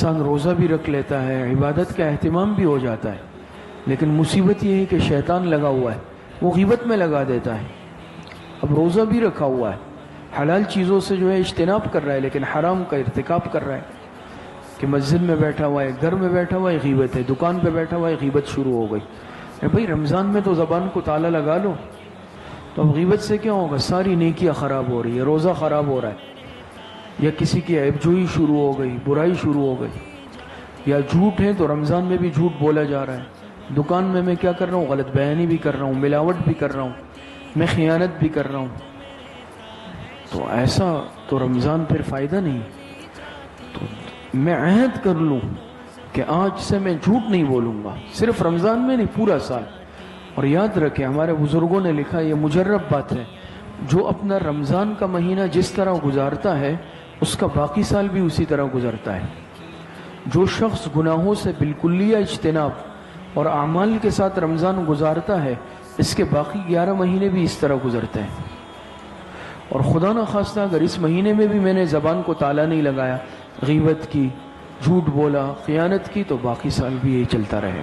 انسان روزہ بھی رکھ لیتا ہے، عبادت کا اہتمام بھی ہو جاتا ہے، لیکن مصیبت یہ ہے کہ شیطان لگا ہوا ہے، وہ غیبت میں لگا دیتا ہے۔ اب روزہ بھی رکھا ہوا ہے، حلال چیزوں سے جو ہے اجتناب کر رہا ہے، لیکن حرام کا ارتکاب کر رہا ہے کہ مسجد میں بیٹھا ہوا ہے، گھر میں بیٹھا ہوا ہے، غیبت ہے، دکان پہ بیٹھا ہوا ہے، غیبت شروع ہو گئی۔ بھائی رمضان میں تو زبان کو تالا لگا لو، تو اب غیبت سے کیا ہوگا؟ ساری نیکیاں خراب ہو رہی ہے، روزہ خراب ہو رہا ہے، یا کسی کی عیب جوئی شروع ہو گئی، برائی شروع ہو گئی، یا جھوٹ ہے تو رمضان میں بھی جھوٹ بولا جا رہا ہے، دکان میں کیا کر رہا ہوں؟ غلط بیانی بھی کر رہا ہوں، ملاوٹ بھی کر رہا ہوں، میں خیانت بھی کر رہا ہوں۔ تو ایسا تو رمضان پھر فائدہ نہیں۔ تو میں عہد کر لوں کہ آج سے میں جھوٹ نہیں بولوں گا، صرف رمضان میں نہیں، پورا سال۔ اور یاد رکھیں ہمارے بزرگوں نے لکھا، یہ مجرب بات ہے، جو اپنا رمضان کا مہینہ جس طرح گزارتا ہے اس کا باقی سال بھی اسی طرح گزرتا ہے۔ جو شخص گناہوں سے بالکلیہ اجتناب اور اعمال کے ساتھ رمضان گزارتا ہے، اس کے باقی 11 مہینے بھی اس طرح گزرتے ہیں۔ اور خدا نہ خواستہ اگر اس مہینے میں بھی میں نے زبان کو تالا نہیں لگایا، غیبت کی، جھوٹ بولا، خیانت کی، تو باقی سال بھی یہی چلتا رہے۔